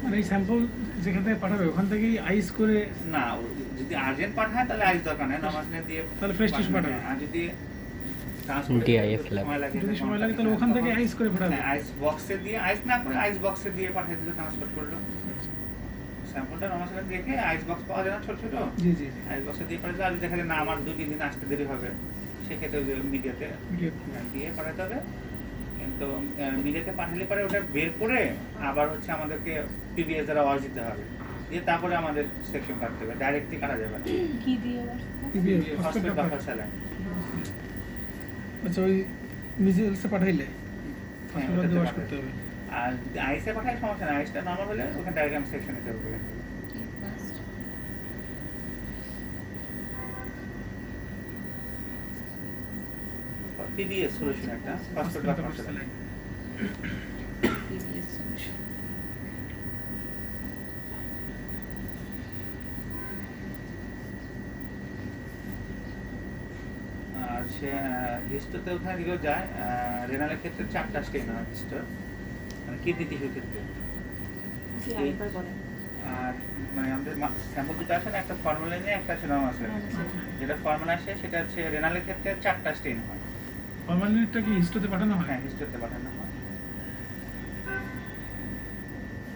মানে এই স্যাম্পল যেখান থেকে পাঠাবে ওখান থেকেই আইস করে? না, যদি আর্জেন্ট পাঠায় তাহলে আইস দরকার নেই, নরমাল দিয়ে তাহলে ফ্রেশ টিস্যু পাঠাবে। আর যদি যদি সময় লাগে তাহলে ওখান থেকে আইস করে পাঠাবে। আইস বক্সে দিয়ে, আইস না করে আইস বক্সে দিয়ে পাঠিয়ে দিলে ট্রান্সপোর্ট করলো। স্যাম্পলটা নরমাল রেখে আইস বক্স পাওয়া যায় না ছোট ছোট, জি জি, আইস বক্সে দিয়ে পাঠাতে হবে। দেখা যায় না আমার 2-3 দিন আসতে দেরি হবে, সেক্ষেত্রে ওই মিডিয়াতে দিয়ে পাঠাতে হবে। কিন্তু মিডিয়াতে পাঠালে পরে ওটা বের করে আবার হচ্ছে আমাদেরকে পিবিএস দ্বারা ওয়াশ দিতে হবে, দিয়ে তারপরে আমাদের সেকশন কাটতে হবে, ডাইরেক্টলি কাটা যাবে না। কি দিয়ে পিবিএস হসপিটাল বাফার স্যালাইন। আচ্ছা, ওই মিজেলসে পাঠাইলে হসপিটাল দিয়ে ওয়াশ করতে হবে। আর যদি আইসে পাঠায় সমস্যা না, আইসটা নরমাল হলে ওখানে ডাইরেক্ট আমি সেকশন নিতে হবে। পিবিএস সলিউশন একটা phosphate buffer saline. PBS solution. সে হিস্টোতে ওখানে যেগুলো যায়, রেনালের ক্ষেত্রে 4টা স্টেন হয় হিস্টোর, মানে কিডনি টিস্যুর ক্ষেত্রে। আর মানে আমাদের স্যাম্পল দুটো আসে না, একটা ফর্মালিনে একটা আছে নরমাল স্যালাইন। যেটা ফর্মাল আসে সেটা হচ্ছে রেনালের ক্ষেত্রে 4টা স্টেন হয়। ফর্মালিনটা কি হিস্টোতে পাঠানো হয়? হ্যাঁ, হিস্টোতে পাঠানো হয়।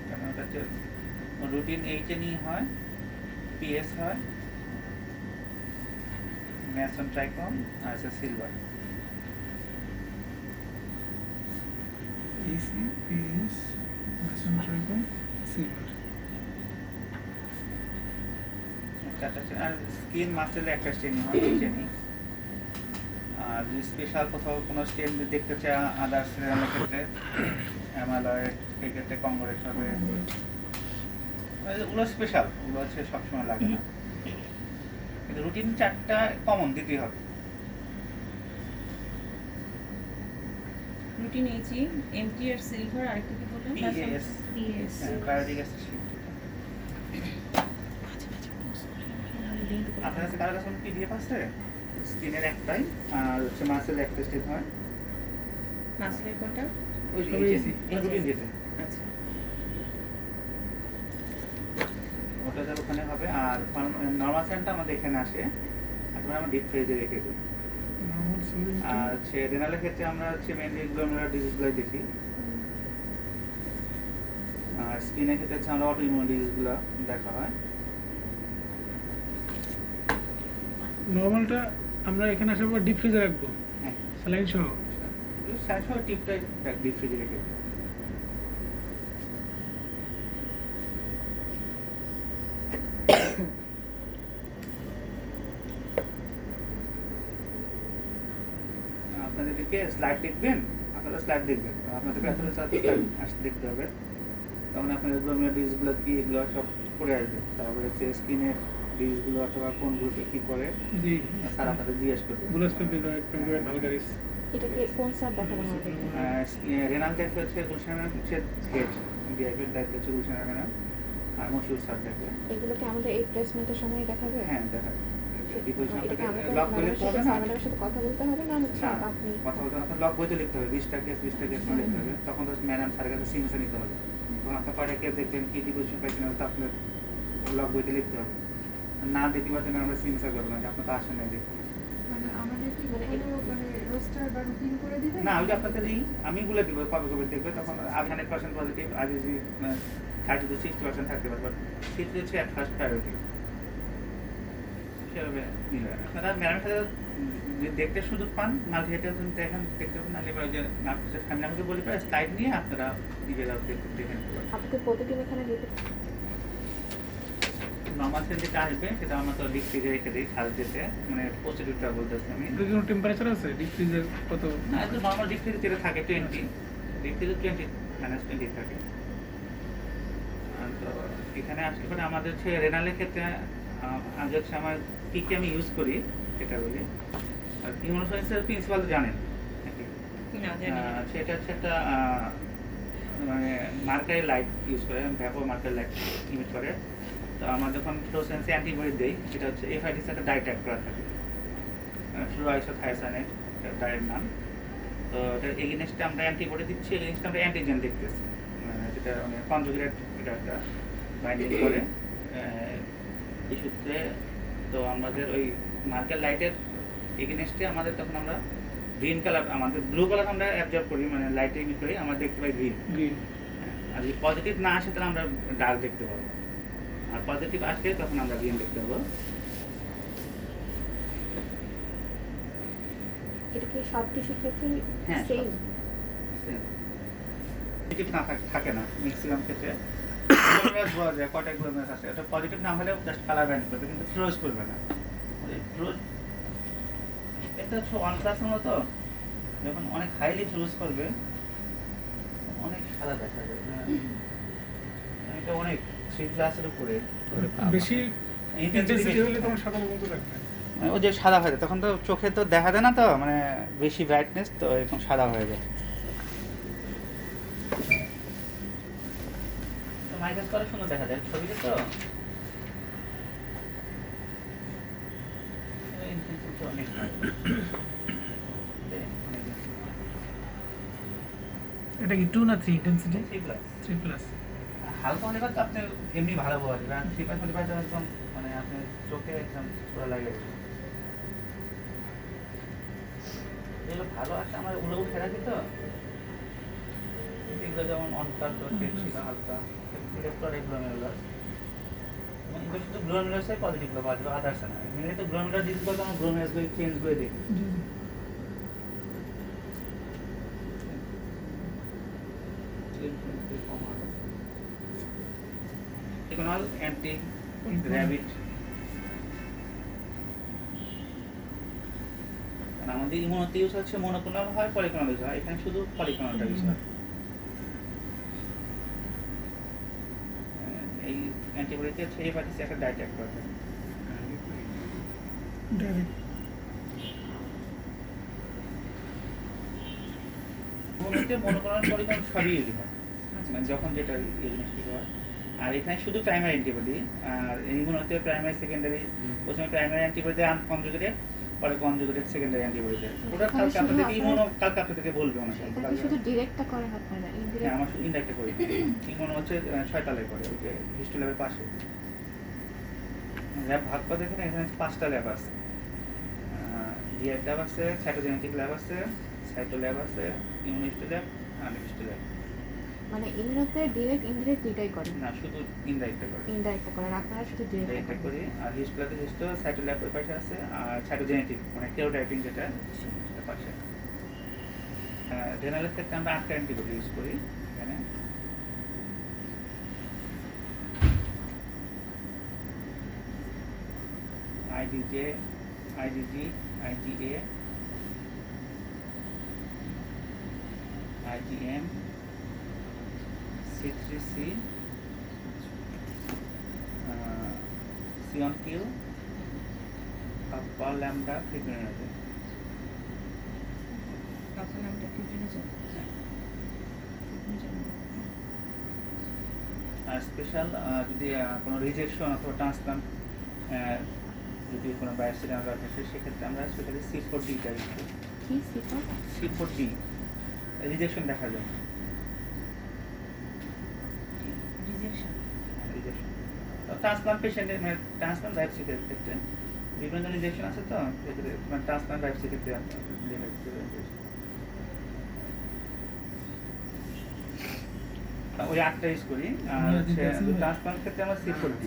কারণ ওটা হচ্ছে রুটিন এইচএনই হয়, পিএস হয়, ম্যাসন ট্রাইকম আর আছে silver. AC PS Masson trichrome silver, 4টা স্টেন। আর স্কিন মাসেলে একটা স্টেন হয় এইচএনই। আর যদি স্পেশাল কোথাও কোনো স্টেন দেখতে চায় আদার্স রেনালের ক্ষেত্রে অ্যামালয়েড, এই ক্ষেত্রে কংগ্রেট হবে। ওগুলো স্পেশাল, ওগুলো হচ্ছে সবসময় লাগে না, কিন্তু রুটিন 4টা কমন দিতেই হবে। রুটিন এইচই, এমটি আর সিলভার, আর কি বললেন? PS, PS, biotic acid shift. আপনার কাছে কারো কাছে পিডিএফ আছে? স্কিনের একটাই, আর হচ্ছে মাসেল একটা স্টেপ হয়। মাসলের কোনটা? ওই রুটিন যেতে, আচ্ছা, ওটা যার ওখানে হবে। আর নরমাল স্যান্ডটা আমাদের এখানে আসে, এখন আমরা ডিপ ফ্রিজে রেখে দিই। আর হচ্ছে রেনালের ক্ষেত্রে আমরা হচ্ছে মেনলি গ্লোমেরুলার ডিজিজগুলো দেখি। আর স্কিনের ক্ষেত্রে হচ্ছে আমরা অটোইমিউন ডিজিজগুলো দেখা হয়। নরমালটা আমরা এখানে আসার পর ডিপ ফ্রিজে রাখবো, হ্যাঁ, স্যালাইন সহ। সাথে টিপটাই ডিপ ফ্রিজে রেখে দিই। আপনাদেরকে স্লাইড দেখবেন, আপনারা স্লাইড দেখবেন, আপনাদেরকে আসতে দেখতে হবে। তখন আপনাদের গ্লোমেরুলার ডিজিজগুলো কি, এগুলো সব পড়ে আসবে। তারপরে হচ্ছে স্কিনের ডিজিজগুলো অথবা কোন গ্রুপে কি করে জি, স্যার আপনাদের জিজ্ঞেস করবে। ভালগারিস। এটা কি কোন স্যার দেখানো হবে? রেনাল দেখে হচ্ছে গুলশান ম্যাম হচ্ছে হেড, ডিআইপির দায়িত্ব হচ্ছে গুলশান ম্যাম, আর মশিউর স্যার দেখে। এগুলো কি আমাদের এই প্লেসমেন্টের সময় দেখাবে? হ্যাঁ, দেখা ডিপোজিশন এটা কি আমাদের লক বলে পড়বে না, ম্যাডামের সাথে কথা বলতে হবে না হচ্ছে আপনি কথা বলতে আপনার লক বইতে লিখতে হবে, 20টা কেস লিখতে হবে। তখন তো ম্যাডাম স্যারের কাছে সিগনেচার নিতে হবে। তখন আপনার কয়টা কেস দেখবেন, কি ডিপোজিশন পাইছেন, ওটা আপনার লক বইতে লিখতে হবে। না দেখতে পাচ্ছেন আমরা সিগনেচার করবো না, যে আপনার তো আসেন নাই দেখতে। মানে আমাদের কি মানে রোস্টার বা রুটিন করে দিবেন? না, ওই যে আপনাদের আমি বলে দিব কবে কবে দেখবে, তখন 100% পজিটিভ, আজ 30 to 60% থাকতে পারবে। সেটা হচ্ছে ফার্স্ট প্রায়োরিটি। সেভাবে নিলে আপনারা ম্যাডামের সাথে দেখতে সুযোগ পান, মাল্টি হেডে দেখেন, দেখতে পাবেন। নাহলে যে আমি আমাকে বলি স্লাইড নিয়ে আপনারা নিজেরা দেখে নিতে পারেন। আপনাদের প্রতিদিন এখানে রিপিট নর্মাল সেল যেটা আসবে সেটা আমরা তো ডিপ ফ্রিজে রেখে দিই সার্ভিসে, মানে প্রসিডিউরটা বলতেছি আমি। এর কোনো টেম্পারেচার আছে ডিপ ফ্রিজে? কত? না, এটা নর্মাল ডিপ ফ্রিজে যেটা থাকে 20, ডিপ ফ্রিজে 20 -20 থাকে। তো এখানে আসলে পরে আমাদের হচ্ছে রেনালের ক্ষেত্রে আগে হচ্ছে আমার কী কী আমি ইউজ করি সেটা বলি। আর ইমিউনোসায়েন্সের প্রিন্সিপাল জানেন নাকি? সেটা হচ্ছে একটা মানে মার্কারি লাইট ইউজ করে, ভ্যাপো মার্কারি লাইট ইউজ করে। তো আমরা যখন ফ্লোরোসেন্সে অ্যান্টিবডি দেই, সেটা হচ্ছে এফআইডিস একটা ডাইট্যাক্ট করা থাকে। ফ্লুরাইসোথায়াসাইনেট এর নাম। তো এটা এগেইনস্টে আমরা অ্যান্টিবডি দিচ্ছি, এগেইনস্টে আমরা অ্যান্টিজেন দেখতেছি, যেটা মানে কনজুগেট এটা একটা বাইন্ডিং করে ইস্যুতে। তো আমাদের ওই মার্কের লাইটের এগেইনস্টে আমাদের তখন আমরা গ্রিন কালার, আমাদের ব্লু কালার আমরা অ্যাবজর্ব করি, মানে লাইটে ইমিট করি, আমরা দেখতে পাই গ্রিন। গ্রিন। আর যদি পজিটিভ না আসে তাহলে আমরা ডার্ক দেখতে পাবো, আর পজিটিভ আসলে তখন আমরা গ্রিন দেখতে পাবো। এটা কি সব টিস্যুর ক্ষেত্রেই হ্যাঁ, সেম? পজিটিভ না থাকে না ম্যাক্সিমাম ক্ষেত্রে। গ্লোমেরুলাস বলা যায় কয়টা গ্লোমেরুলাস আছে, এটা পজিটিভ না হলেও জাস্ট কালার ব্যান্ড করবে, কিন্তু ফ্লোজ করবে না। ফ্লোজ এটা হচ্ছে 1+ মতো, যখন অনেক হাইলি ফ্লোজ করবে অনেক সাদা দেখা যাবে। এটা অনেক 3+ এর উপরে বেশি ইন্টেন্সিটি হলে তখন সাদা মতো লাগবে। মানে ও যে সাদা হয়ে যায় তখন তো চোখে তো দেখা যায় না, তো মানে বেশি ব্রাইটনেস তো এরকম সাদা হয়ে যায়। মাইনাস করা সুন্দর দেখা যায় ছবিতে, তো অনেক এটা কি 2 না 3 ইন্টেন্সিটি? 3+। 3+। হালকা মনে করতে আপনি এমনি ভালো বোঝা যাবে, আর 3+45 একদম মানে আপনি চোখে একদম পুরো লাগে। এগুলো ভালো আসে, আমার ওগুলো উঠে রাখি তো, এগুলো যেমন অনকার তো ছিল হালকা গ্লোমেরুলাস, এগুলো শুধু গ্লোমেরুলাসে পজিটিভগুলো বাজবে, আদার্স না। এমনি তো গ্লোমেরুলাস ডিজিজ করতে আমরা গ্লোমেরুলাসগুলো চেঞ্জ করে দিই। Polygonal anti-rabbit। আমাদের ইমিউনোতে ইউজ হচ্ছে মনোক্লোনাল হয়, পলিক্লোনাল ইউজ হয়, এখানে শুধু পলিক্লোনালটা ইউজ হয়। এই অ্যান্টিবডিতে হচ্ছে হেপাটাইটিস একটা ডাইরেক্ট করবে ডাইরেক্ট। মনোক্লোনাল পলিক্লোনাল সবই ইউজ হয়, মানে যখন যেটা ইউজ হয়। আর এখানে শুধু প্রাইমারি অ্যান্টিবডি, আর ইমিউনোতে প্রাইমারি সেকেন্ডারি, প্রথমে প্রাইমারি অ্যান্টিবডি আনকনজুগেটেড, পরে কনজুগেটেড সেকেন্ডারি অ্যান্টিবডি। ওটা কালকে আপনাদেরকে ইমিউনো কালকে আপনাদেরকে বলবে ওনার সাথে। এটা শুধু ডিরেক্টটা করে আপনারা না হ্যাঁ, ইনডিরেক্ট? আমার শুধু ইনডাইরেক্ট করি। ইমিউনো হচ্ছে 6 তলায় করে, ওই যে হিস্টো ল্যাবের পাশে। ল্যাব ভাগ করে দেখেন, এখানে 5টা ল্যাব আছে। ডিআই ল্যাব আছে, সাইটোজেনেটিক ল্যাব আছে, সাইটো ল্যাব আছে, ইমিউনিস্টো ল্যাব, আর হিস্টো ল্যাব। মানে ইমিউনোতে ডিরেক্ট ইনডিরেক্ট দুইটাই করে? না, শুধু ইনডাইরেক্ট করে। ইনডাইরেক্ট করেন আপনারা, শুধু ডিরেক্ট ইনডাইরেক্ট করি। আর হিস্টো ল্যাবে হিস্টো, সাইটো ল্যাব ওই পাশে আছে, আর সাইটোজেনেটিক মানে কেরোটাইপিং যেটা সেটা পাশে। রেনালের ক্ষেত্রে আমরা 8টা অ্যান্টিবডি ইউজ করি এখানে। IDJ, IDG, IgA, IgM, C3C, C1Q, alpha, lambda, fibrinogen. আপনার নামটা ফিব্রিনোজেন। আর স্পেশাল যদি কোনো রিজেকশন অথবা ট্রান্সপ্লান্ট যদি কোনো বায়োপসি নেওয়া দরকার হয়, সেক্ষেত্রে আমরা স্পেশালি C4D-টা ইউজ করি। কি সিফার? C4D রিজেকশন দেখা যায়। রিজেকশন। ট্রান্সপ্লান্ট পেশেন্টের মানে ট্রান্সপ্লান্ট বায়োপসির ক্ষেত্রে বিভিন্ন রিজেকশন আছে, তো এক্ষেত্রে মানে ট্রান্সপ্লান্ট বায়োপসির ক্ষেত্রে ওই 8টা ইউজ করি। আর হচ্ছে ট্রান্সপ্লান্ট ক্ষেত্রে আমরা C4D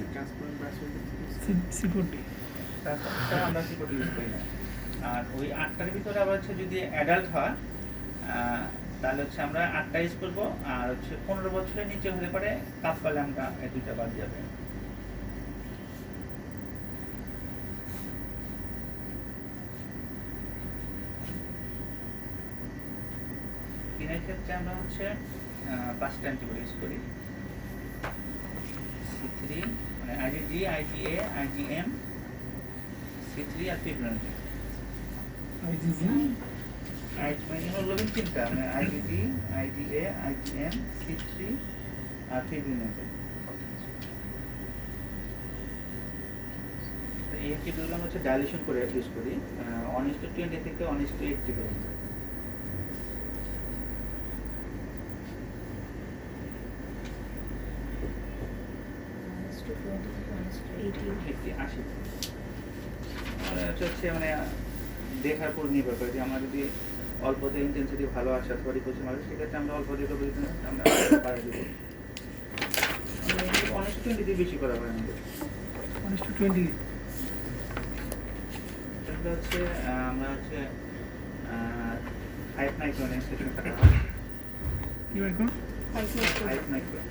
আমরা C4D ইউজ করি না। আর ওই 8টার ভিতরে আবার হচ্ছে যদি অ্যাডাল্ট হয় তাহলে হচ্ছে আমরা 8টা ইউজ করবো, আর হচ্ছে 15 বছরের নিচে হলে পরে কাফা ল্যামডা এই 2টা বাদ যাবে। কিনের ক্ষেত্রে আমরা হচ্ছে 5টা অ্যান্টিবডি ইউজ করি। C3 মানে আইজিজি, আইজিএ, আইজিএম, C3 আর ফিব্রিনোজেন। আইজিজি হিমোগ্লোবিন 3টা মানে আইজিজি, আইজিএ, আইজিএম, C3 আর ফিব্রিনোজেন। এই টিপগুলো আমরা হচ্ছে ডাইলেশন করে ইউজ করি 1:20 থেকে 1:80 পর্যন্ত। মানে দেখার উপর নির্ভর করে যে আমরা যদি অল্পতে ইন্টেন্সিটি ভালো আসে অথবা রিপোর্ট মারে সেক্ষেত্রে আমরা অল্প দিয়ে করবো, আমরা বাড়িয়ে দেবো। 1:20 দিয়ে বেশি করা হয় আমাদের। 1:20 এটা হচ্ছে আমরা হচ্ছে 5 মাইক্রনের সেকশন কাটা হয়। কি মাইক্রন? 5 মাইক্রন।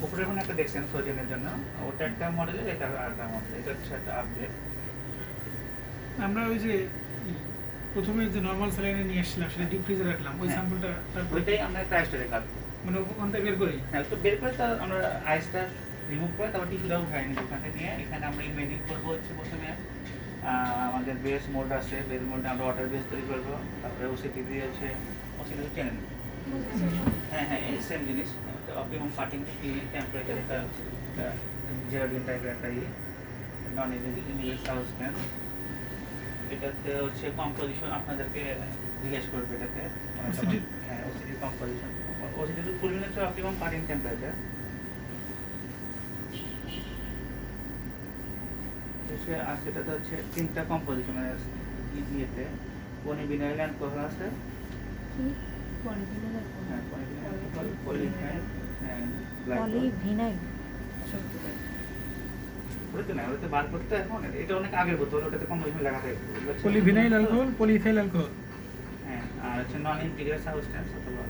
উপরে এখন একটা দেখছেন সোজেনের জন্য, ওটা একটা মডেলের, এটা আরেকটা মডেল, এটা হচ্ছে একটা আপডেট। আমরা ওই যে প্রথমে যে নরমাল স্যালাইনে নিয়ে আসছিলাম সেটা ডিপ ফ্রিজে রাখলাম, ওই হ্যাঁ। স্যাম্পলটা তারপর ওইটাই আমরা একটা আইসটারে কাটবো। মানে ওখানটা বের করি। হ্যাঁ, তো বের করে তার আমরা আইসটা রিমুভ করে তারপর টিস্যুটা উঠাই নিই ওখানে নিয়ে। এখানে আমরা ইমেডিং করবো হচ্ছে প্রথমে আমাদের বেস মোল্ড আছে, বেস মোল্ডে আমরা ওয়াটার বেস তৈরি করবো, তারপরে ওসিটি দিয়ে হচ্ছে ওসিটি চেনে নিই। হ্যাঁ হ্যাঁ, এই সেম জিনিস। অপটিমাম কাটিং টেম্পারেচার একটা জেরাডিন টাইপের একটা নন ইনহিবিটর সাবস্টেন্স। এটাতে হচ্ছে কম্পোজিশন আপনাদেরকে জিজ্ঞেস করবে এটাতে। হ্যাঁ, ওসিটি কম্পোজিশন। ওসিটি তো ফুল হচ্ছে অপটিমাম কাটিং টেম্পারেচার। আর সেটাতে হচ্ছে 3টা কম্পোজিশন ইয়েতে পলিভিনাইল অ্যালকোহল আছে। হ্যাঁ, পলিভিনাইল অ্যালকোহল, পলিভিনাইল পলিভিনাইল ওটাতে না, ওটাতে বার করতে এখন এটা অনেক আগের বোতল, ওটাতে কম্পোজিশন লেখা থাকে। Polyvinyl alcohol, polyethyl alcohol. হ্যাঁ, আর হচ্ছে নন ইন্টিগ্রেটেড সাবস্টেন্স অথবা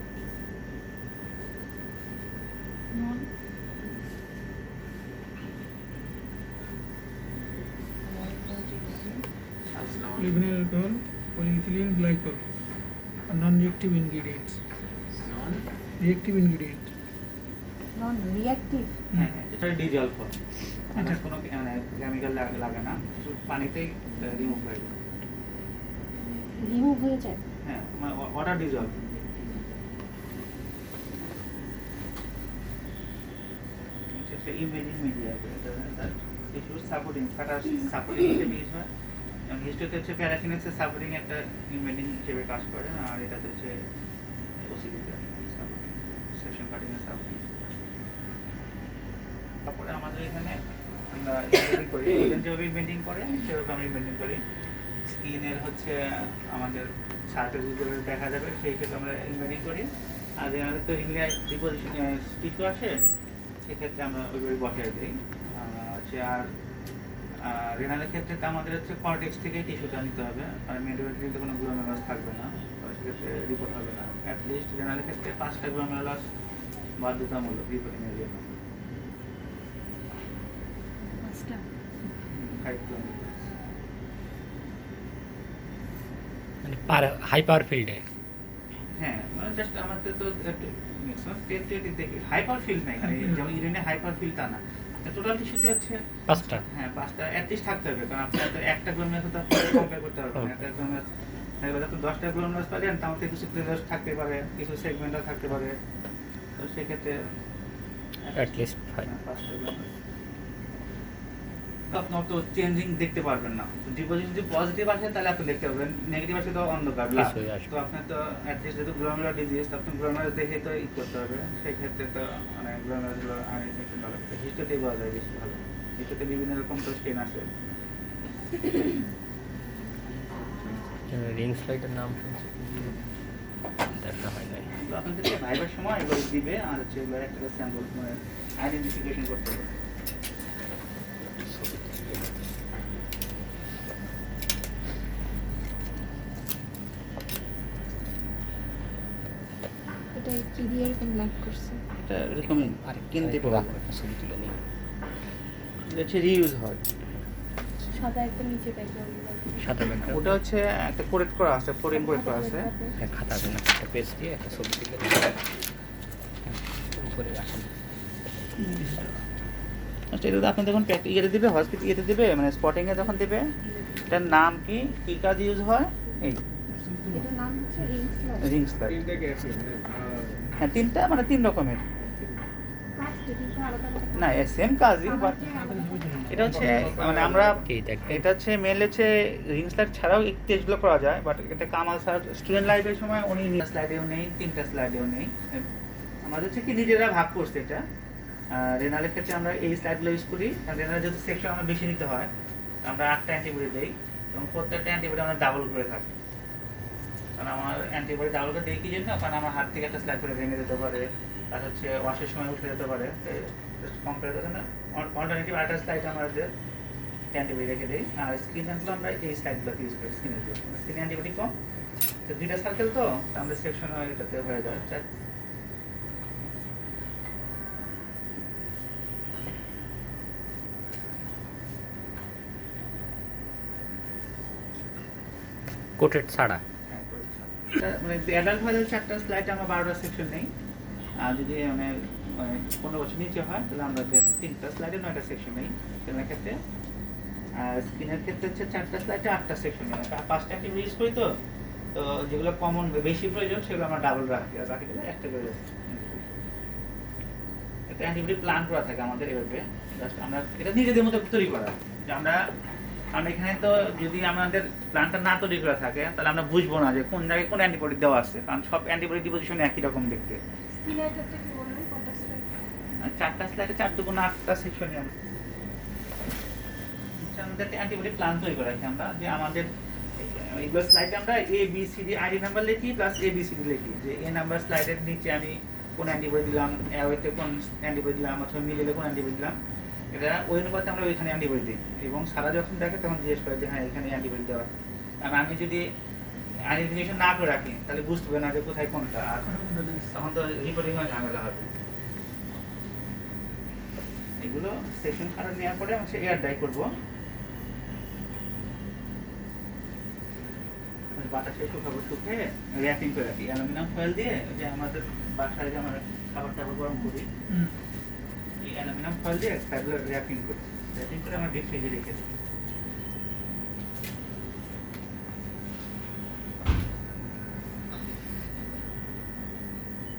Polyvinyl alcohol, polyethylene glycol are non-reactive ingredients. Reactive ingredient. Non reactive. হ্যাঁ, এটা ডিজলভ হয়। এটা কোনো কেমিক্যাল লাগে না, শুধু পানিতেই রিমুভ হয়ে যায়। রিমুভ হয়ে যায়। হ্যাঁ, মানে ওয়াটার ডিজলভ। এটা একটা ইমেজিং মিডিয়া, এটা টিস্যু সাপোর্টিং, কাটা সাপোর্টিং হিসেবে ইউজ হয়। এবং হিস্টোতে হচ্ছে প্যারাফিনেক্সের সাপোর্টিং একটা ইমেজিং হিসেবে কাজ করে, আর এটাতে হচ্ছে ওসিডিটা সাপোর্টিং, সেকশন কাটিং এর সাপোর্টিং। তারপরে আমাদের এখানে আমরা ইমেজিং করি, যেভাবে ইমেজিং করে সেভাবে আমরা ইমেজিং করি। স্কিনের হচ্ছে আমাদের সার্ফেসগুলো দেখা যাবে সেই ক্ষেত্রে আমরা ইমেজিং করি। আর আমাদের তো ইংলিশ ডিপোজিশন টিস্যু আসে সেক্ষেত্রে আমরা ওইভাবে বসাই দিই। হচ্ছে আর রেনালের ক্ষেত্রে তো আমাদের হচ্ছে কর্টেক্স থেকে টিস্যুটা নিতে হবে, আর মেডোমেট্রিতে কোনো গ্লোমেরুলাস থাকবে না, সেক্ষেত্রে রিপোর্ট হবে না। অ্যাটলিস্ট রেনালের ক্ষেত্রে 5টা গ্লোমেরুলাস বাধ্যতামূলক রিপোর্টিংয়ের জন্য। 5টা 5 গ্লোমেরুলাস। মানে হাই পাওয়ার ফিল্ডে। হ্যাঁ, মানে জাস্ট আমাদের তো ম্যাক্সিমাম 10-20 দেখি হাই পাওয়ার ফিল্ড নাই, যেমন ইউরিনে হাই পাওয়ার ফিল্ড তা না। টোটাল টিস্যুতে হচ্ছে 5টা। হ্যাঁ, 5টা অ্যাটলিস্ট থাকতে হবে, কারণ আপনার তো একটা গ্লোমেরুলাস তো কম্পেয়ার করতে পারবেন না। একটা গ্লোমেরুলাস এবার তো 10টা গ্লোমেরুলাস পারেন, তার মধ্যে কিছু প্লেজার থাকতে পারে, কিছু সেগমেন্টও থাকতে পারে, তো সেক্ষেত্রে অ্যাটলিস্ট 5টা গ্লোমেরুলাস। আপনার তো চেঞ্জিং দেখতে পারবেন না। ডিপোজিট যদি পজিটিভ আসে তাহলে আপনি দেখতে পারবেন, নেগেটিভ আসে তো অন্ধকার ব্ল্যাক। কিছুই আসবে তো আপনার তো অ্যাটলিস্ট যেহেতু গ্লোমেরুলার ডিজিজ, তো আপনি গ্লোমেরুলার দেখে তো ই করতে হবে, সেই ক্ষেত্রে তো মানে গ্লোমেরুলার আর একটু ভালো হিস্টোতেই পাওয়া যায় বেশি ভালো। হিস্টোতে বিভিন্ন রকম তো স্টেন আছে। রিং স্লাইডের নাম শুনছি, দেখা হয় নাই। তো আপনাদেরকে ভাইবার সময় এগুলো দিবে, আর হচ্ছে এগুলো একটা স্যাম্পল মানে আইডেন্টিফিকেশন করতে হবে। এটা কি দিয়ে এরকম লাইক করছে? এটা এরকমই আর কিনতে একটু পাওয়া রাখো, একটা ছবি তুলে নিই। এটা হচ্ছে রিইউজ হয়। সাদা একটা নিচে ব্যাকগ্রাউন্ড। সাদা ব্যাকগ্রাউন্ড, ওটা হচ্ছে একটা কোরেট করা আছে, ফোরিং কোরেট করা আছে। খাতা দেন, একটা পেজ দিয়ে একটা ছবি তুলে উপরে রাখেন। আচ্ছা, এটা আপনি যখন ইয়েতে দিবে, হসপিটাল ইয়েতে দিবে, মানে স্পটিংয়ে যখন দিবে, এটার নাম কি, কী কাজ ইউজ হয়, এই এটার নাম হচ্ছে রিংস লাইট। Ring slide. তিনটা কি আছে মানে হ্যাঁ, তিনটা মানে 3 রকমের। কাজ কি কিন্তু আলাদা আলাদা? না, সেম কাজই, বাট এটা হচ্ছে মানে আমরা কি দেখেন? এটা হচ্ছে মেনলি হচ্ছে রিং স্লাইড ছাড়াও এই টেস্টগুলো করা যায়, বাট এটা কামাল স্যার স্টুডেন্ট লাইফের সময় উনি স্লাইডেও নেই, 3টা স্লাইডেও নেই। আমাদের হচ্ছে কি নিজেরা ভাগ করছে এটা। রেনালের ক্ষেত্রে আমরা এই স্লাইডগুলো ইউজ করি, কারণ রেনালের যেহেতু সেকশন আমরা বেশি নিতে হয়, আমরা 8টা অ্যান্টিবডি দিই এবং প্রত্যেকটা অ্যান্টিবডি আমরা ডাবল করে থাকি। কারণ আমার অ্যান্টিবডি ডাবল করে দিই কি জন্য, কারণ আমার হাত থেকে একটা স্লাইড করে ভেঙে যেতে পারে, আর হচ্ছে ওয়াশের সময় উঠে যেতে পারে। কম্পেয়ার করে না অল্টারনেটিভ আরেকটা স্লাইড আমাদের অ্যান্টিবডি রেখে দিই, আর স্কিন অ্যান্ডগুলো আমরা এই স্লাইডগুলোকে ইউজ করি। স্কিনের স্কিন অ্যান্টিবডি কম, তো 2টা সার্কেল তো আমাদের সেকশন এটাতে হয়ে যায়। কোটেড ছাড়া মানে অ্যাডাল্ট হলে 4টা স্লাইড আমরা 12টা সেকশন নেই, আর যদি মানে 15 বছর নিচে হয় তাহলে আমরা 3টা স্লাইডে 9টা সেকশন নেই স্কিনের ক্ষেত্রে। আর স্কিনের ক্ষেত্রে হচ্ছে 4টা স্লাইডে 8টা সেকশন নেই, 5টা অ্যাক্টিভ ইউজ করি তো, তো যেগুলো কমন বেশি প্রয়োজন সেগুলো আমরা ডাবল রাখি, আর বাকিগুলো একটা করে রাখি। একটা অ্যান্টিবডি প্ল্যান করা থাকে আমাদের এভাবে, জাস্ট আমরা এটা নিজেদের মতো তৈরি করা, যে আমরা এখানে তো যদি আমাদের প্ল্যানটা না তৈরি করা থাকে তাহলে আমরা বুঝবো না যে কোন জায়গায় কোন অ্যান্টিবডি দেওয়া আছে, কারণ সব অ্যান্টিবডি ডিপোজিশন একই রকম দেখতে। স্কিনের ক্ষেত্রে কি বললেন কটা স্লাইড? 4টা স্লাইডে 4 দুগুণ 8টা সেকশনে আমাদের অ্যান্টিবডি প্ল্যান তৈরি করা আছে আমরা, যে আমাদের এইগুলো স্লাইডে আমরা ABCD আইডি নাম্বার লিখি প্লাস ABCD লিখি, যে এ নাম্বার স্লাইডের নিচে আমি কোন অ্যান্টিবডি দিলাম, অ্যাওয়েতে কোন অ্যান্টিবডি দিলাম, অথবা মিডলে কোন অ্যান্টিবডি দিলাম, এটা ওই অনুপাতে আমরা ওইখানে অ্যান্টিবডি দিই, এবং সারা যখন দেখে তখন জিজ্ঞেস করে যে হ্যাঁ এখানে অ্যান্টিবডি দেওয়া আছে। কারণ আমি যদি আইডেন্টিফিকেশন না করে রাখি তাহলে বুঝতে হবে না যে কোথায় কোনটা, আর তখন তো রিপোর্টিং এর ঝামেলা হবে। এগুলো সেকশন কার্ড নেওয়ার পরে হচ্ছে এয়ার ড্রাই করবো, বাতাসে শুকাবো, শুকে র্যাপিং করে রাখি অ্যালুমিনিয়াম ফয়েল দিয়ে। যে আমাদের বাসায় যে আমরা খাবার টাবার গরম করি, এই অ্যালুমিনিয়াম ফয়েল দিয়ে স্যাগুলো র্যাপিং করি, র্যাপিং করে আমরা ডিপ ফ্রিজে রেখে দিই।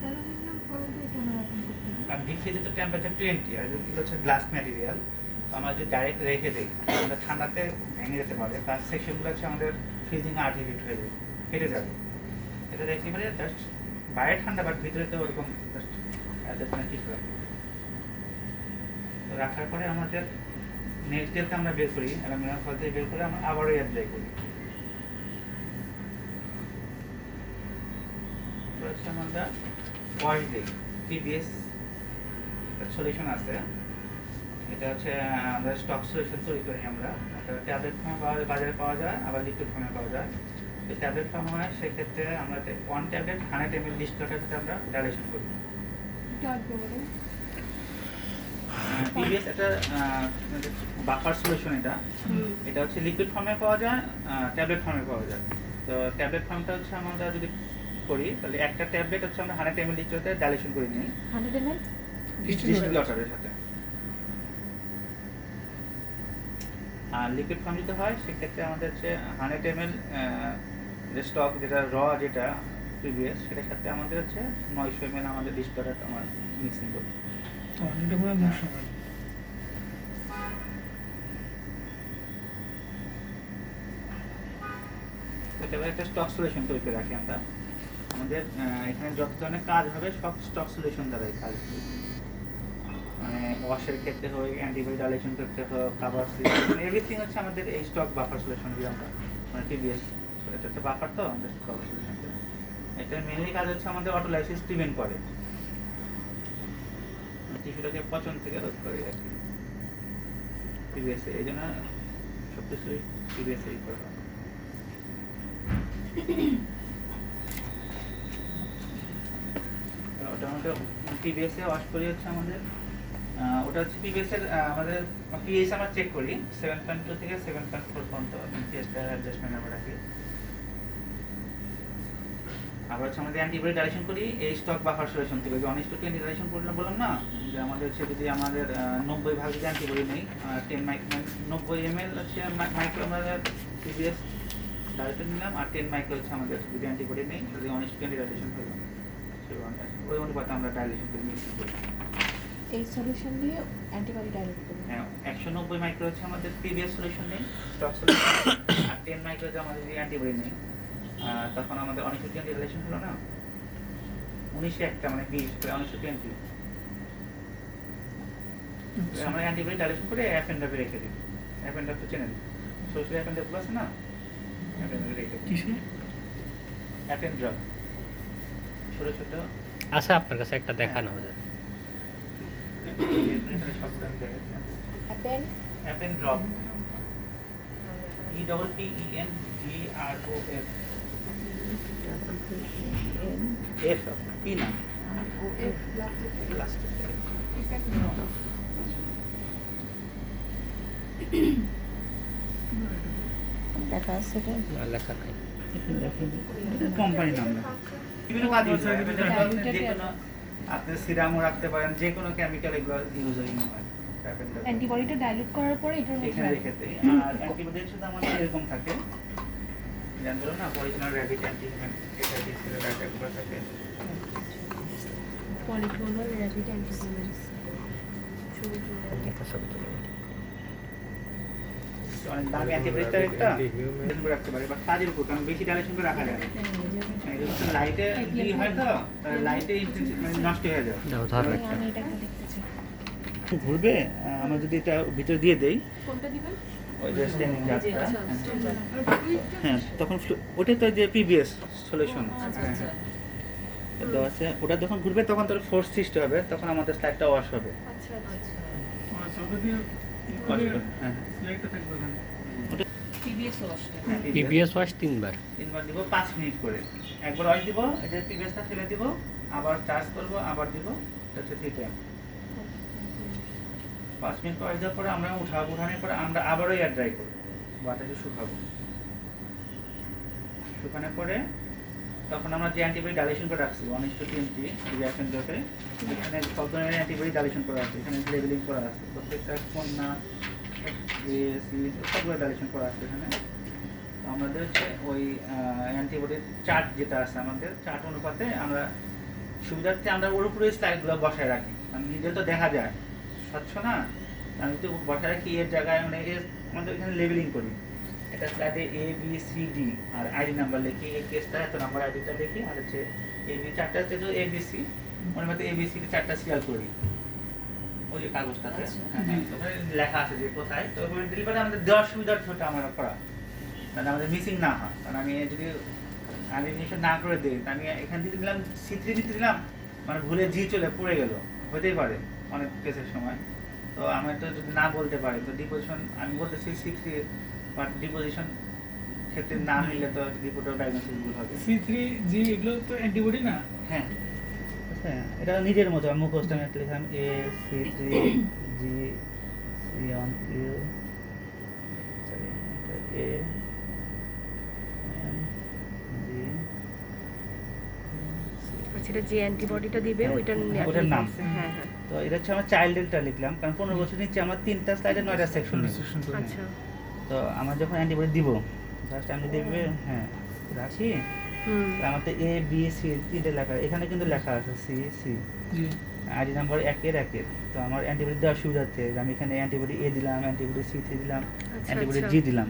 অ্যালুমিনিয়াম ফয়েল দিয়ে কেন এরকম করতে হয়? কারণ ডিপ ফ্রিজে তো টেম্পারেচার 20, আর এগুলো হচ্ছে গ্লাস ম্যাটেরিয়াল, আমরা যদি ডাইরেক্ট রেখে দিই আমরা ঠান্ডাতে ভেঙে যেতে পারে, তার সেকশনগুলো হচ্ছে আমাদের ফ্রিজিং আর্টিফিট হয়ে যাবে, ফেটে যাবে। এটা রেখে মানে জাস্ট বাইরে ঠান্ডা, বাট ভিতরে তো ওরকম জাস্ট অ্যাডজাস্টমেন্ট ঠিক রাখি। তো রাখার পরে আমাদের নেক্সট ডেতে আমরা বের করি, অ্যালুমিনিয়াম ফয়েল থেকে বের করে আমরা আবারও এয়ার ড্রাই করি। হচ্ছে আমরা ওয়াশ দিই, TBS সলিউশন আছে, এটা হচ্ছে আমরা স্টক সলিউশন তৈরি করি আমরা। এটা ট্যাবলেট ফর্মে বাজারে পাওয়া যায়, আবার লিকুইড ফর্মে পাওয়া যায়। এই ট্যাবলেট ফর্ম হয় সেক্ষেত্রে আমরা 1 ট্যাবলেট 100 ml ডিস্ট্রিক্টের সাথে আমরা ডাইলেশন করি। TBS একটা বাফার সলিউশন, এটা হচ্ছে লিকুইড ফর্মে পাওয়া যায়, ট্যাবলেট ফর্মে পাওয়া যায়। তো ট্যাবলেট ফর্মটা হচ্ছে আমরা যদি করি তাহলে একটা ট্যাবলেট হচ্ছে আমরা 100 ml ডিস্ট্রিক্টের ডাইলেশন করে নিই 100 ml ডিস্ট্রিক্টের সাথে। আর লিকুইড ফর্ম যদি হয় সেক্ষেত্রে আমাদের হচ্ছে 100 ml স্টক যেটা যেটা প্রিভিয়াস, সেটার সাথে আমাদের হচ্ছে 900 ml আমাদের ডিস্ট্রিক্ট আমার মিক্সিং করি। এটা পুরো 900 ml। এটা একটা স্টক সলিউশন তৈরি করে রাখি আমরা। আমাদের এখানে যত ধরনের কাজ হবে সব স্টক সলিউশন দ্বারাই কাজ হবে, মানে ওয়াশের ক্ষেত্রে হোক, অ্যান্টিবায়োটিক ডাইলেশন ক্ষেত্রে হোক, কাভার সলিউশন, এভরিথিং হচ্ছে আমাদের এই স্টক বাফার সলিউশন দিয়ে আমরা, মানে TBS এটা একটা বাফার, তো আমাদের বাফার সলিউশন। এটা মেইনলি কাজ হচ্ছে আমাদের অটোলাইসিস প্রিভেন্ট করে, টিস্যুটাকে পচন থেকে রোধ করে আর কি TBS, এই জন্য সব কিছুই TBS এই করা হয়। ওটা আমাদের TBS এ ওয়াশ করি হচ্ছে আমাদের, ওটা হচ্ছে TBS এর আমাদের pH আমরা চেক করি 7.2 থেকে 7.4 পর্যন্ত pH অ্যাডজাস্টমেন্ট আমরা রাখি। আবার হচ্ছে আমাদের অ্যান্টিবায়োটিক ডাইলেশন করি এই স্টক বাফার সলিউশন থেকে, যে 1:20 ডাইলেশন করলে বললাম না, যে আমাদের হচ্ছে যদি আমাদের 90 ভাগ যদি অ্যান্টিবায়োটিক নেই, 90 ml হচ্ছে মাইক্রো আমরা TBS ডায়োটেন নিলাম আর 10 মাইক্রো হচ্ছে আমাদের যদি অ্যান্টিবডি নেই যদি অনিস্টুডেন্ট ডাইলেশন হলো ওই অনুপাতে আমরা ডাইলেশন করে মিক্স করি। এই সলিউশন দিয়ে অ্যান্টিবডি ডাইলেট করবেন। হ্যাঁ 190 মাইক্রো হচ্ছে আমাদের প্রিভিয়াস সলিউশন নেই স্টক সলিউশন আর 10 মাইক্রো যে আমাদের যদি অ্যান্টিবডি নেই তখন আমাদের অনিস্টুডেন্ট ডাইলেশন হলো না 19 একটা মানে 20 প্রায় 1920 আমরা অ্যান্টিবডি ডাইলেশন করে অ্যাপেন্ডাপে রেখে দিই। অ্যাপেন্ডাপ তো চেনেন সোশ্যাল অ্যাপেন্ডাপ আছে না অ্যাপেন্ডাপে রেখে দিই। কিসে অ্যাপেন্ড্রাপ ছোট ছোট আচ্ছা আপনার কাছে একটা দেখানো যায়। অ্যাপেন অ্যাপেন্ড্রপ EPPENDROP F P না প্লাস্টিক দেখা আছে এটা না, লেখা নাই। কোম্পানি নাম না বিভিন্ন কাজ ইউজ হয় যে কোনো আপনি সিরামও রাখতে পারেন যে কোনো কেমিক্যাল এগুলো ইউজ হয় অ্যান্টিবডিটা ডাইলুট করার পরে এটার মধ্যে এখানে রেখে দেই। আর অ্যান্টিবডি শুধু আমাদের এরকম থাকে জানেন না অরিজিনাল র‍্যাবিট অ্যান্টিজেন এটা ডিসপ্লে ডাটাগুলো থাকে পলিক্লোনাল র‍্যাপিড অ্যান্টিজেন এটা সব তো অনেক দামি অ্যান্টিবডিটা একটা ডিসপ্লে রাখতে পারে বাট কাজের উপর কারণ বেশি ডাইলেশন করে রাখা যায় না এটা লাইটে কি হয় তো লাইটে মানে নষ্ট হয়ে যায় দাও ধর একটা। আমি এটাকে দেখতে চাই। ঘুরবে আমরা যদি এটা ভিতরে দিয়ে দেই কোনটা দিবেন? ওই যে স্ট্যান্ডিং গার্ডটা আচ্ছা, হ্যাঁ তখন ওটা তো যে প্রিভিয়াস সলিউশন আচ্ছা। দেওয়া আছে ওটা যখন ঘুরবে তখন তোর ফোর্স সৃষ্টি হবে তখন আমাদের স্লাইডটা ওয়াশ হবে আচ্ছা আচ্ছা ওটা দিয়ে ওয়াশ হবে হ্যাঁ স্লাইডটা থাকবে ওখানে টিবিএস ওয়াশ পিবিএস ওয়াশ 3 বার। 3 বার দিব 5 মিনিট করে একবার ওয়াশ দিব এটা প্রিভিয়াসটা ফেলে দিব আবার চার্জ করব আবার দিব এটা হচ্ছে 3 টাইম 5 মিনিট ওয়াশ দেওয়ার পরে আমরা উঠানোর পরে আমরা আবারও এয়ার ড্রাই করব বাতাসে শুকাবো শুকানোর পরে তখন আমরা যে অ্যান্টিবডি ডাইলেশন করে রাখছি 1:20 রিঅ্যাকশন ডোজে এখানে সব ধরনের অ্যান্টিবডি ডাইলেশন করা আছে এখানে লেবেলিং করা আছে প্রত্যেকটা কোন না এসি সবগুলো ডাইলেশন করা আছে এখানে তো আমাদের হচ্ছে ওই অ্যান্টিবডির চার্ট যেটা আছে আমাদের চার্ট অনুপাতে আমরা সুবিধার্থে আমরা ওর উপরে স্লাইডগুলো বসায় রাখি মানে নিজে তো দেখা যায় স্বচ্ছ না আমি তো বসায় রাখি এর জায়গায় মানে আমাদের এখানে লেবেলিং করি এটা স্লাইডে A B C D R ID number লিখি এই কেসটা এত নাম্বার আইডিটা লিখি আর হচ্ছে এ বি চারটা হচ্ছে তো এ বি সি ওর মধ্যে এ বি সি চারটা সিরিয়াল করি ওই যে কাগজটাতে ওখানে লেখা আছে যে কোথায় তো ওই ডেলিভারি আমাদের দেওয়ার সুবিধার্থটা আমরা করা মানে আমাদের মিসিং না হয় কারণ আমি যদি আইডেন্টিফিকেশন না করে দিই আমি এখান থেকে দিলাম সি3 দিতে দিলাম মানে ভুলে জি চলে পড়ে গেল হতেই পারে অনেক কেসের সময় তো আমি তো যদি না বলতে পারি তো ডিপোজিশন আমি বলতেছি সি3 বাট ডিপোজিশন ক্ষেত্রে না নিলে তো রিপোর্টার ডায়াগনোসিস ভুল হবে C3G এগুলো তো অ্যান্টিবডি না হ্যাঁ হ্যাঁ এটা নিজের মতো আমি মুখস্থ আমি একটা লিখলাম এ সি3 জি C1Q sorry A M G আচ্ছা এটা যে অ্যান্টিবডিটা দিবে হ্যাঁ, ওইটার ওটার নাম। হ্যাঁ হ্যাঁ তো এটা হচ্ছে আমার চাইল্ডেরটা লিখলাম কারণ 15 বছর নিচে আমরা 3টা স্লাইডে 9টা সেকশন নেব আচ্ছা তো আমরা যখন অ্যান্টিবডি দিব জাস্ট আমি দেখবে হ্যাঁ রাখি তো আমার তো এ বি সি তিনটে লেখা এখানে কিন্তু লেখা আছে সি সি জি আইডি নাম্বার একের তো আমার অ্যান্টিবডি দেওয়ার সুবিধার্থে আমি এখানে অ্যান্টিবডি এ দিলাম অ্যান্টিবডি সি থ্রি দিলাম অ্যান্টিবডি জি দিলাম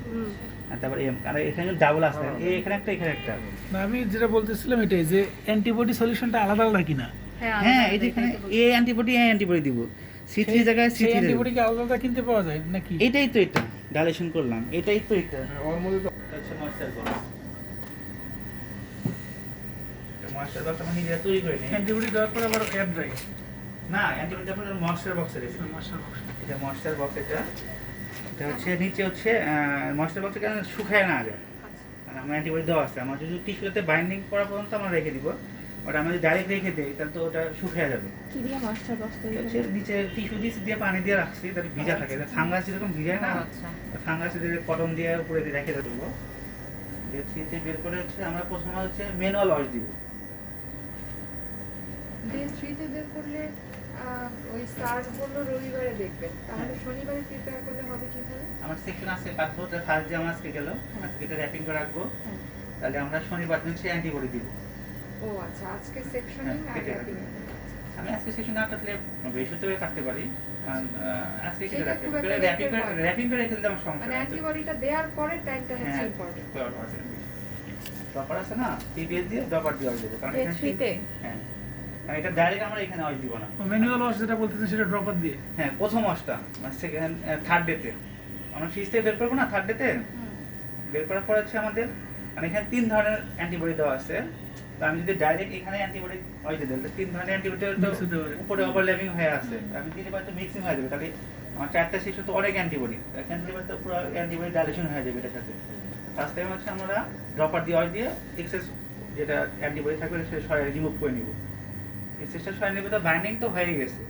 আর তারপর এম কারণ এখানে ডাবল আছে এ এখানে একটা না আমি যেটা বলতেছিলাম এটাই যে অ্যান্টিবডি সলিউশনটা আলাদা আলাদা কিনা হ্যাঁ এই যে এখানে এ অ্যান্টিবডি দিব সি থ্রি জায়গায় সি সেই থ্রি অ্যান্টিবডি কি আলাদা আলাদা কিনতে পাওয়া যায় নাকি এটাই তো এটা ডাইলেশন করলাম এটাই তো এটা ওর মধ্যে তো হচ্ছে ময়েশ্চার বক্স ময়েশ্চার বক্স আমি নিজে তৈরি করে নিই অ্যান্টিবডি দেওয়ার পর আবার এয়ার ড্রাই না অ্যান্টিবডি তারপর ময়েশ্চার বক্সে রেখে এটা ময়েশ্চার বক্স এটা হচ্ছে নিচে হচ্ছে ময়েশ্চার বক্সে কেন শুকায় না যায় আর আমার অ্যান্টিবডি দেওয়া আছে আমার যদি টিস্যুতে বাইন্ডিং করা পর্যন্ত আমরা রেখে দিব ওটা আমরা যদি ডাইরেক্ট রেখে দিই তাহলে তো ওটা শুকিয়ে যাবে কি দিয়ে মাস্টার বক্স তৈরি হচ্ছে নিচে টিস্যু দিয়ে পানি দিয়ে রাখছি তাহলে ভিজা থাকে ফাঙ্গাস যেরকম ভিজায় না ফাঙ্গাস দিয়ে কটন দিয়ে উপরে দিয়ে রেখে দেবো দিয়ে থ্রিতে বের করে হচ্ছে আমরা প্রথমে হচ্ছে ম্যানুয়াল ওয়াশ দিব ডে 3 তে বের করলে ওই স্যার বললো রবিবারে দেখবেন, তাহলে শনিবারে প্রিপেয়ার করলে হবে কিভাবে? আমার সেকশন আছে কাটবো, ফার্স্ট ডে আমার আজকে গেল, আজকে এটা র্যাপিং করে রাখবো, হ্যাঁ। তাহলে আমরা শনিবার দিন সে অ্যান্টিবডি দিব। ও আচ্ছা, আজকে সেকশনিং হ্যাঁ, আর কেটে র্যাপিং। আমি আজকে সেকশন না কাটলে বৃহস্পতিবার কাটতে পারি, কারণ আজকে কেটে সেটা রাখতে খুব পারি, একটা র্যাপিং করে বেশি হয় না। র্যাপিং করে রেখে দিলে আমার সমস্যা মানে নেই। অ্যান্টিবডিটা দেওয়ার পরে টাইমটা হচ্ছে হ্যাঁ, ইম্পর্টেন্ট। ড্রপার আছে না, টিবিএস দিয়ে ড্রপার দিয়ে দেবো, কারণ এখানে H3 হ্যাঁ, কারণ এটা ডাইরেক্ট আমরা এখানে অয়েল দিব না। ম্যানুয়াল ওয়াশ যেটা বলতেছেন সেটা ড্রপার দিয়ে। হ্যাঁ, প্রথম ওয়াশটা মানে সেকেন্ড থার্ড ডেতে আমরা ফ্রিজ থেকে বের করবো না, থার্ড ডেতে বের করার পর হচ্ছে আমাদের মানে এখানে 3 ধরনের অ্যান্টিবডি দেওয়া আছে। তো আমি যদি ডাইরেক্ট এখানে অ্যান্টিবডি অয়েল দিই, তাহলে 3 ধরনের অ্যান্টিবডি Mix হতে পারে। উপরে ওভারল্যাপিং হয়ে আছে, আমি দিলে হয়তো মিক্সিং হয়ে যাবে, তাহলে আমার 4টা সেকশন তো অনেক অ্যান্টিবডি, এখানে দিলে হয়তো পুরো অ্যান্টিবডি ডাইলেশন হয়ে যাবে এটার সাথে। ফার্স্ট টাইম হচ্ছে আমরা ড্রপার দিয়ে অয়েল দিয়ে এক্সেস যেটা অ্যান্টিবডি থাকবে সেটা সরাই রিমুভ করে নিব। এক্সেসটা সরাই নেবে, তো বাইন্ডিং তো হয়ে গেছে,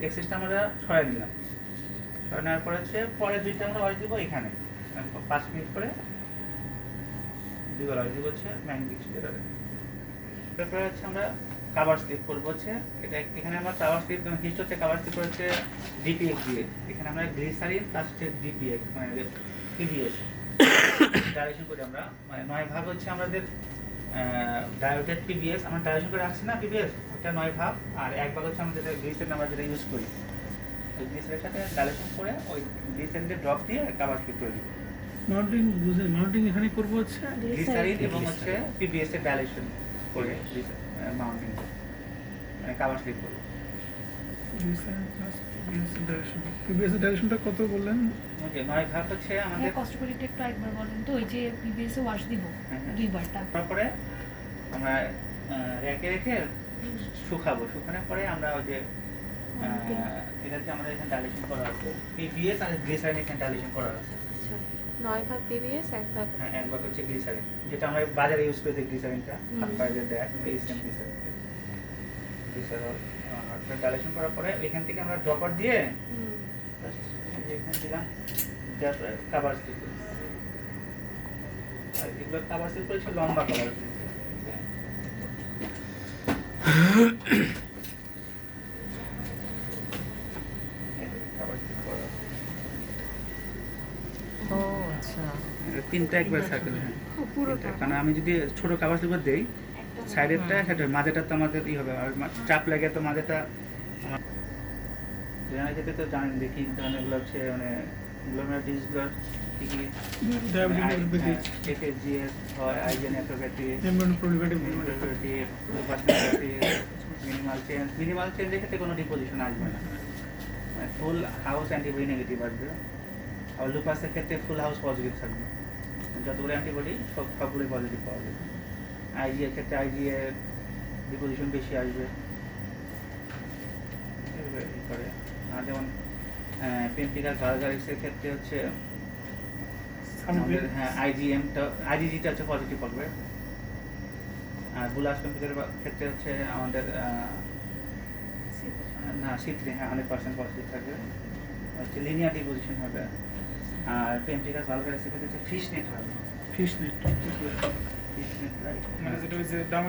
এক্সেসটা আমরা সরাই নিলাম। সরাই নেওয়ার পর হচ্ছে পরে 2টা আমরা অয়েল দিব এখানে 5 মিনিট করে দুইবার অয়েল দিব হচ্ছে ম্যাগনেটিক স্টেটারে। তারপরে হচ্ছে আমরা কাভার স্লিপ করবো হচ্ছে এটা, এখানে আমরা কাভার স্লিপ হিস্টোতে কাভার স্লিপ করেছে ডিপিএক্স দিয়ে, এখানে আমরা গ্লিসারিন প্লাস ডিপিএক্স মানে পিবিএস ডাইরেকশন করে আমরা মানে 9 ভাগ হচ্ছে আমাদের ডায়োটেড পিবিএস আমরা ডাইরেকশন করে রাখছি না পিবিএস, ওটা 9 ভাগ, আর 1 ভাগ হচ্ছে আমাদের গ্লিসারিন আমরা যেটা ইউজ করি, ওই গ্লিসারিনের সাথে ডাইরেকশন করে ওই গ্লিসারিনকে ড্রপ দিয়ে কাভার স্লিপ করে দিব। মাউন্টিং বুঝে মাউন্টিং এখানে করবো হচ্ছে গ্লিসারিন এবং হচ্ছে পিবিএস এর ডাইলেশন করে মাউন্টিং মানে কাভার স্লিপ করব। প্রিভিয়াস ডাইরেকশনটা কত বললেন? ওকে, 9 ভাগ হচ্ছে আমাদের। হ্যাঁ, কষ্ট করে একটু একবার বলেন তো, ওই যে পিবিএস এ ওয়াশ দিব হ্যাঁ, হ্যাঁ। 2 বার, তারপর তারপরে আমরা রেখে রেখে শুকাবো, শুকানোর পরে আমরা ওই যে এটা হচ্ছে আমাদের এখানে ডাইলেশন করা আছে পিবিএস আর গ্লিসারিন এখানে ডাইলেশন করা আছে। 9 ভাগ পিবিএস 1 ভাগ হ্যাঁ, 1 ভাগ হচ্ছে গ্লিসারিন, যেটা আমরা বাজারে ইউজ করি গ্লিসারিনটা হাত পায়ে দেয় এই সেম গ্লিসারিন। গ্লিসারিন ডাইলেশন করার পরে এখান থেকে আমরা ড্রপার দিয়ে এখানে দিলাম, তারপরে কাভার স্লিপ করেছি, আর এগুলো কাভার স্লিপ করেছি লম্বা কাভার স্লিপ। ও আচ্ছা, 3টা একবার সার্কেল, হ্যাঁ পুরোটা। কারণ আমি যদি ছোট কাভার স্লিপ দেই সাইডেরটা সেটা মাঝেটা তো আমাদের ই হবে, আর চাপ লাগে তো মাঝেটা আমার জেনারেল ক্ষেত্রে তো জানেন দেখি ধরনেরগুলো হচ্ছে মানে গ্লোমেরুলার ডিজিজগুলো কি কি ডায়াবেটিস, এফএসজিএস হয়, আইজিএন নেফ্রোপ্যাথি, মেমব্রেন প্রলিফেটিভ মিনিমাল চেঞ্জের ক্ষেত্রে কোনো ডিপোজিশন আসবে না, মানে ফুল হাউস অ্যান্টিবডি নেগেটিভ আসবে, আর লুপাসের ক্ষেত্রে ফুল হাউস পজিটিভ থাকবে, যতগুলো অ্যান্টিবডি সবগুলোই পজিটিভ পাওয়া যাবে। আইজি এর ক্ষেত্রে আইজি এর ডিপোজিশন বেশি আসবে করে, আর যেমন পেন্টিকাস ভালগারিসের ক্ষেত্রে হচ্ছে আমাদের হ্যাঁ আইজিএমটা আইজিজিটা হচ্ছে পজিটিভ পাবে, আর বুলাস পেন্টিকার ক্ষেত্রে হচ্ছে আমাদের না C3 হ্যাঁ 100% পজিটিভ থাকবে, হচ্ছে লিনিয়ার ডিপোজিশন হবে, আর পেন্টিকাস ভালগারিসের ক্ষেত্রে হচ্ছে ফিশ নেট হবে। Fish net, fish net right মানে যেটা হচ্ছে